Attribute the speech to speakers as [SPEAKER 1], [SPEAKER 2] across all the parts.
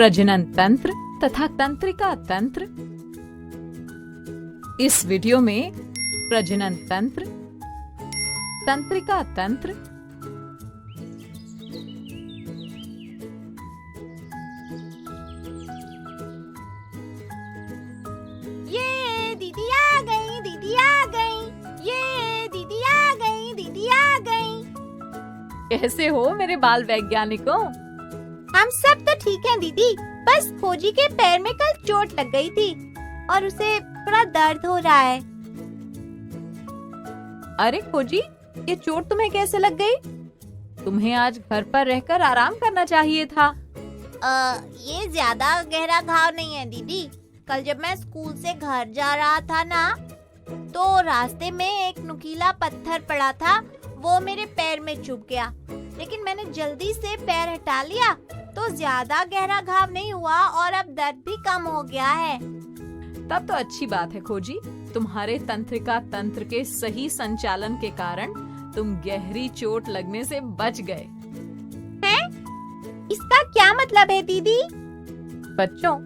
[SPEAKER 1] प्रजनन तंत्र तथा तंत्रिका तंत्र। इस वीडियो में प्रजनन तंत्र, तंत्रिका तंत्र,
[SPEAKER 2] ये दीदी आ गई, दीदी आ गई, ये दीदी आ गई, दीदी आ गई।
[SPEAKER 1] कैसे हो मेरे बाल वैज्ञानिकों?
[SPEAKER 2] हम सब तो ठीक हैं दीदी, बस खोजी के पैर में कल चोट लग गई थी और उसे थोड़ा दर्द हो रहा है।
[SPEAKER 1] अरे खोजी, ये चोट तुम्हें कैसे लग गई? तुम्हें आज घर पर रहकर आराम करना चाहिए था।
[SPEAKER 2] ये ज्यादा गहरा घाव नहीं है दीदी। कल जब मैं स्कूल से घर जा रहा था ना, तो रास्ते में एक नुकीला पत्थर पड़ा था, वो मेरे पैर में चुभ गया। लेकिन मैंने जल्दी से पैर हटा लिया तो ज्यादा गहरा घाव नहीं हुआ और अब दर्द भी कम हो गया है।
[SPEAKER 1] तब तो अच्छी बात है खोजी, तुम्हारे तंत्रिका तंत्र के सही संचालन के कारण तुम गहरी चोट लगने से बच गए।
[SPEAKER 2] हैं? इसका क्या मतलब है दीदी?
[SPEAKER 1] बच्चों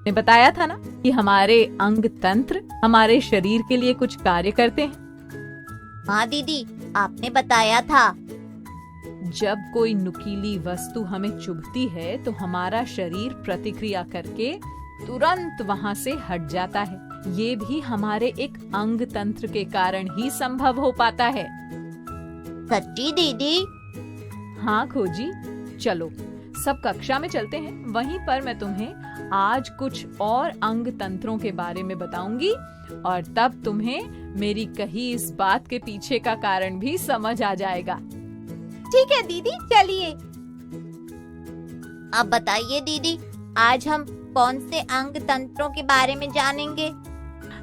[SPEAKER 1] ने बताया था ना कि हमारे अंग तंत्र हमारे शरीर के लिए कुछ कार्य करते हैं।
[SPEAKER 2] हाँ दीदी, आपने बताया था।
[SPEAKER 1] जब कोई नुकीली वस्तु हमें चुभती है तो हमारा शरीर प्रतिक्रिया करके तुरंत वहाँ से हट जाता है। ये भी हमारे एक अंग तंत्र के कारण ही संभव हो पाता है।
[SPEAKER 2] सच्ची दीदी?
[SPEAKER 1] हाँ खोजी, चलो सब कक्षा में चलते हैं। वहीं पर मैं तुम्हें आज कुछ और अंग तंत्रों के बारे में बताऊंगी और तब तुम्हें मेरी कही इस बात के पीछे का कारण भी समझ आ जाएगा।
[SPEAKER 2] ठीक है दीदी, चलिए। अब बताइए दीदी, आज हम कौन से अंग तंत्रों के बारे में जानेंगे?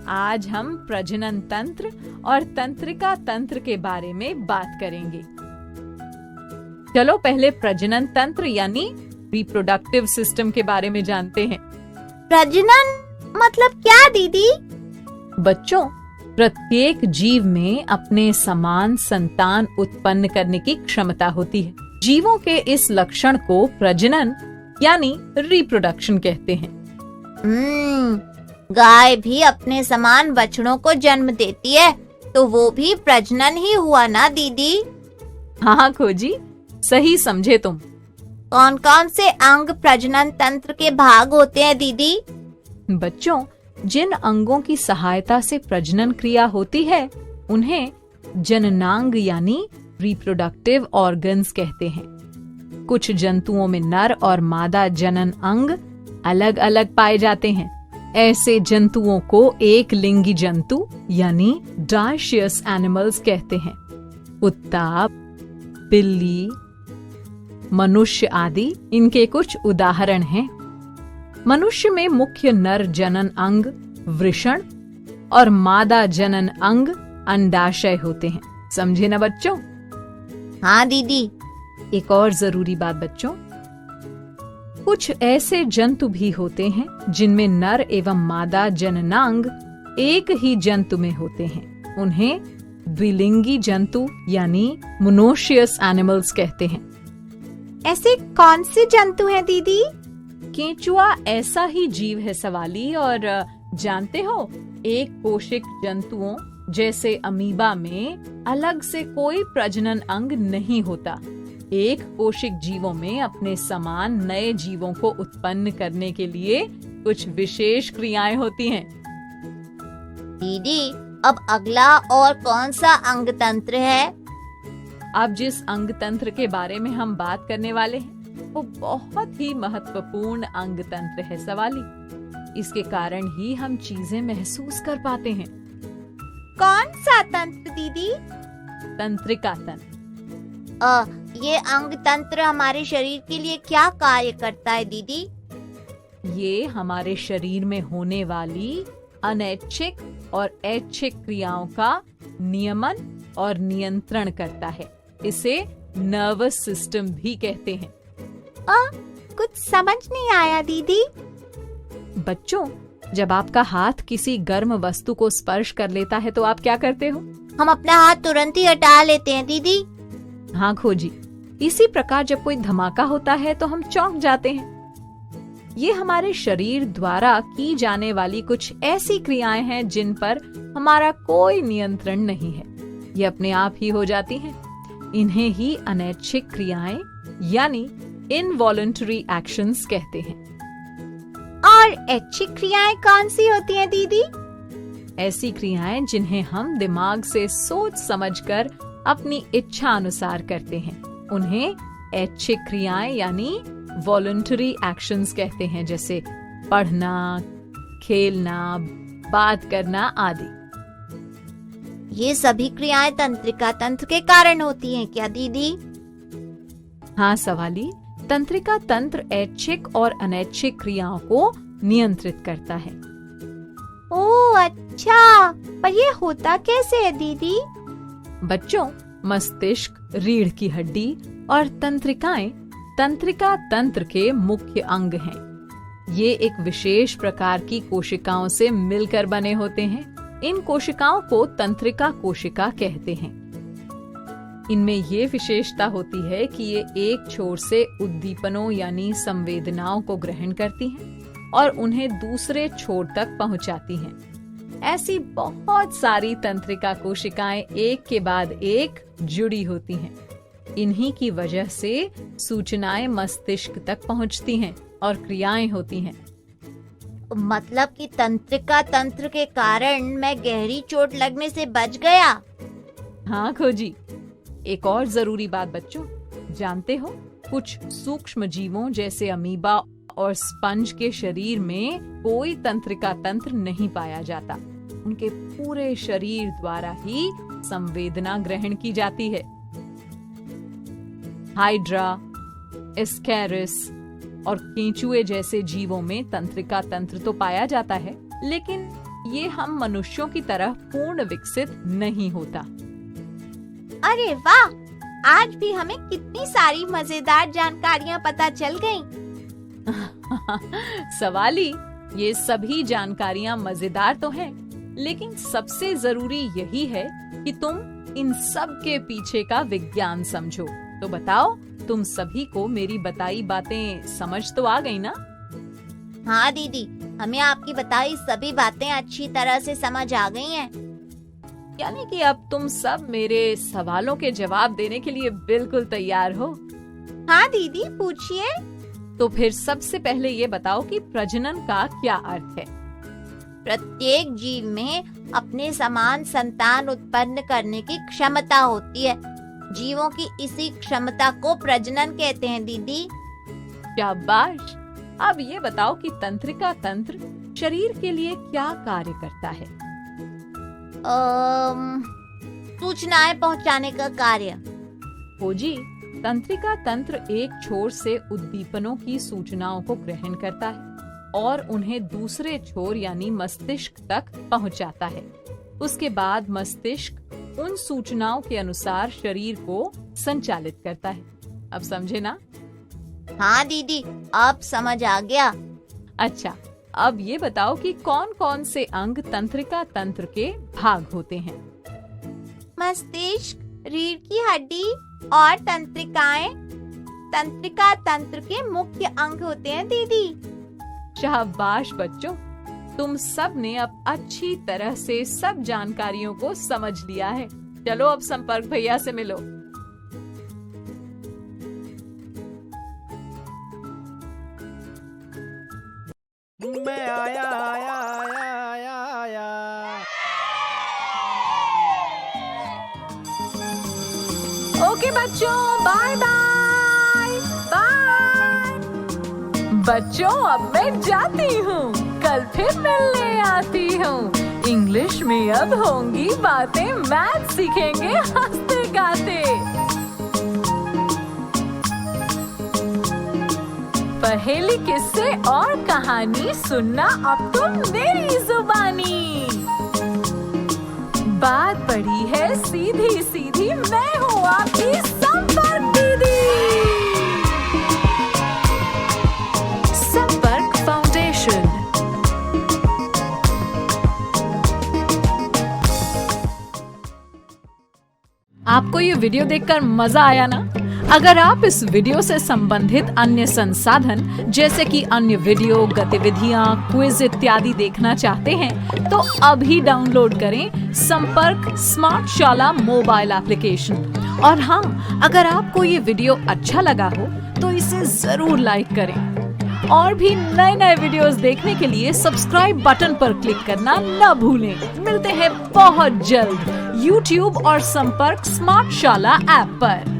[SPEAKER 1] आज हम प्रजनन तंत्र और तंत्रिका तंत्र के बारे में बात करेंगे। चलो पहले प्रजनन तंत्र यानी रिप्रोडक्टिव सिस्टम के बारे में जानते हैं।
[SPEAKER 2] प्रजनन मतलब क्या दीदी?
[SPEAKER 1] बच्चों, प्रत्येक जीव में अपने समान संतान उत्पन्न करने की क्षमता होती है। जीवों के इस लक्षण को प्रजनन यानी रिप्रोडक्शन कहते हैं।
[SPEAKER 2] गाय भी अपने समान बछड़ों को जन्म देती है, तो वो भी प्रजनन ही हुआ ना दीदी?
[SPEAKER 1] हाँ खोजी, सही समझे तुम।
[SPEAKER 2] कौन कौन से अंग प्रजनन तंत्र के भाग होते हैं दीदी?
[SPEAKER 1] बच्चों, जिन अंगों की सहायता से प्रजनन क्रिया होती है उन्हें जननांग यानी रिप्रोडक्टिव ऑर्गन्स कहते हैं। कुछ जंतुओं में नर और मादा जनन अंग अलग अलग पाए जाते हैं। ऐसे जंतुओं को एक लिंगी जंतु यानी डायशियस एनिमल्स कहते हैं। कुत्ता, बिल्ली, मनुष्य आदि इनके कुछ उदाहरण हैं। मनुष्य में मुख्य नर जनन अंग वृषण और मादा जनन अंग अंडाशय होते हैं। समझे ना बच्चों?
[SPEAKER 2] हाँ दीदी।
[SPEAKER 1] एक और जरूरी बात बच्चों, कुछ ऐसे जंतु भी होते हैं जिनमें नर एवं मादा जननांग एक ही जंतु में होते हैं। उन्हें द्विलिंगी जंतु यानी मोनोशियस एनिमल्स कहते हैं।
[SPEAKER 2] ऐसे कौन से जंतु हैं दीदी?
[SPEAKER 1] केंचुआ ऐसा ही जीव है सवाली, और जानते हो, एक कोशिक जंतुओं जैसे अमीबा में अलग से कोई प्रजनन अंग नहीं होता। एक कोशिक जीवों में अपने समान नए जीवों को उत्पन्न करने के लिए कुछ विशेष क्रियाएं होती हैं।
[SPEAKER 2] दीदी, अब अगला और कौन सा अंग तंत्र है?
[SPEAKER 1] अब जिस अंग तंत्र के बारे में हम बात करने वाले हैं वो बहुत ही महत्वपूर्ण अंग तंत्र है सवाली। इसके कारण ही हम चीजें महसूस कर पाते हैं।
[SPEAKER 2] कौन सा तंत्र दीदी?
[SPEAKER 1] तंत्रिका तंत्र।
[SPEAKER 2] ये अंग तंत्र हमारे शरीर के लिए क्या कार्य करता है दीदी?
[SPEAKER 1] ये हमारे शरीर में होने वाली अनैच्छिक और ऐच्छिक क्रियाओं का नियमन और नियंत्रण करता है। इसे नर्वस सिस्टम भी कहते हैं।
[SPEAKER 2] कुछ समझ नहीं आया दीदी।
[SPEAKER 1] बच्चों, जब आपका हाथ किसी गर्म वस्तु को स्पर्श कर लेता है तो आप क्या करते हो?
[SPEAKER 2] हम अपना हाथ तुरंत ही हटा लेते हैं दीदी।
[SPEAKER 1] हाँ खोजी, इसी प्रकार जब कोई धमाका होता है तो हम चौंक जाते हैं। ये हमारे शरीर द्वारा की जाने वाली कुछ ऐसी क्रियाएं हैं जिन पर हमारा कोई नियंत्रण नहीं है। ये अपने आप ही हो जाती हैं। इन्हें ही अनैच्छिक क्रियाएं यानी इनवॉलंटरी एक्शंस कहते हैं।
[SPEAKER 2] और ऐच्छिक क्रियाएं कौन सी होती हैं दीदी?
[SPEAKER 1] ऐसी क्रियाएं जिन्हें हम दिमाग से सोच समझकर अपनी इच्छा अनुसार करते हैं, उन्हें ऐच्छिक क्रियाएं यानी वॉलंटरी एक्शंस कहते हैं, जैसे पढ़ना, खेलना, बात करना आदि।
[SPEAKER 2] ये सभी क्रियाएं तंत्रिका तंत्र के कारण होती हैं क्या दीदी?
[SPEAKER 1] हाँ सवाली, तंत्रिका तंत्र ऐच्छिक और अनैच्छिक क्रियाओं को नियंत्रित करता है।
[SPEAKER 2] ओह अच्छा, पर ये होता कैसे है दीदी?
[SPEAKER 1] बच्चों, मस्तिष्क, रीढ़ की हड्डी और तंत्रिकाएं तंत्रिका तंत्र के मुख्य अंग हैं। ये एक विशेष प्रकार की कोशिकाओं से मिलकर बने होते हैं। इन कोशिकाओं को तंत्रिका कोशिका कहते हैं। इनमें ये विशेषता होती है कि ये एक छोर से उद्दीपनों यानी संवेदनाओं को ग्रहण करती हैं और उन्हें दूसरे छोर तक पहुंचाती हैं। ऐसी बहुत सारी तंत्रिका कोशिकाएं एक के बाद एक जुड़ी होती हैं। इन्हीं की वजह से सूचनाएं मस्तिष्क तक पहुंचती हैं और क्रियाएं होती हैं।
[SPEAKER 2] मतलब कि तंत्रिका तंत्र के कारण मैं गहरी चोट लगने से बच गया।
[SPEAKER 1] हाँ खोजी, एक और जरूरी बात बच्चों, जानते हो कुछ सूक्ष्म जीवों जैसे अमीबा और स्पंज के शरीर में कोई तंत्रिका तंत्र नहीं पाया जाता। उनके पूरे शरीर द्वारा ही संवेदना ग्रहण की जाती है। हाइड्रा, एस्कैरिस और केंचुए जैसे जीवों में तंत्रिका तंत्र तो पाया जाता है, लेकिन ये हम मनुष्यों की तरह पूर्ण विकसित नहीं होता।
[SPEAKER 2] अरे वाह, आज भी हमें कितनी सारी मजेदार जानकारियाँ पता चल गईं।
[SPEAKER 1] सवाली, ये सभी जानकारियाँ मजेदार तो हैं, लेकिन सबसे जरूरी यही है कि तुम इन सब के पीछे का विज्ञान समझो। तो बताओ, तुम सभी को मेरी बताई बातें समझ तो आ गई ना?
[SPEAKER 2] हाँ दीदी, हमें आपकी बताई सभी बातें अच्छी तरह से समझ आ गई हैं।
[SPEAKER 1] यानी कि अब तुम सब मेरे सवालों के जवाब देने के लिए बिल्कुल तैयार हो?
[SPEAKER 2] हाँ दीदी, पूछिए।
[SPEAKER 1] तो फिर सबसे पहले ये बताओ कि प्रजनन का क्या अर्थ है?
[SPEAKER 2] प्रत्येक जीव में अपने समान संतान उत्पन्न करने की क्षमता होती है। जीवों की इसी क्षमता को प्रजनन कहते हैं दीदी।
[SPEAKER 1] शाबाश। अब ये बताओ कि तंत्रिका तंत्र शरीर के लिए क्या कार्य करता है?
[SPEAKER 2] सूचनाएं पहुंचाने का कार्य।
[SPEAKER 1] हो जी, तंत्रिका तंत्र एक छोर से उद्दीपनों की सूचनाओं को ग्रहण करता है और उन्हें दूसरे छोर यानी मस्तिष्क तक पहुंचाता है। उसके बाद मस्तिष्क उन सूचनाओं के अनुसार शरीर को संचालित करता है। अब समझे ना?
[SPEAKER 2] हाँ दीदी, अब समझ आ गया।
[SPEAKER 1] अच्छा, अब ये बताओ कि कौन कौन से अंग तंत्रिका तंत्र के भाग होते हैं?
[SPEAKER 2] मस्तिष्क, रीढ़ की हड्डी और तंत्रिकाएं तंत्रिका तंत्र के मुख्य अंग होते हैं दीदी।
[SPEAKER 1] शाबाश बच्चों, तुम सब ने अब अच्छी तरह से सब जानकारियों को समझ लिया है। चलो अब संपर्क भैया से मिलो।
[SPEAKER 3] मैं आया आया आया आया आया।
[SPEAKER 1] ओके बच्चों, बाय बाय बाय। बच्चों, अब मैं जाती हूँ, कल फिर मिलने आती हूँ। इंग्लिश में अब होंगी बातें, मैथ सीखेंगे हंसते गाते। पहेली, किस्से और कहानी सुनना अब तुम मेरी जुबानी। बात बड़ी है सीधी सीधी, मैं हूँ आपकी संपर्क दीदी। संपर्क फाउंडेशन। आपको ये वीडियो देखकर मजा आया ना? अगर आप इस वीडियो से संबंधित अन्य संसाधन जैसे कि अन्य वीडियो, गतिविधियां, क्विज इत्यादि देखना चाहते हैं तो अभी डाउनलोड करें संपर्क स्मार्ट शाला मोबाइल एप्लीकेशन। और हाँ, अगर आपको ये वीडियो अच्छा लगा हो तो इसे जरूर लाइक करें। और भी नए नए वीडियोस देखने के लिए सब्सक्राइब बटन पर क्लिक करना न भूलें। मिलते हैं बहुत जल्द YouTube और संपर्क स्मार्ट शाला ऐप पर।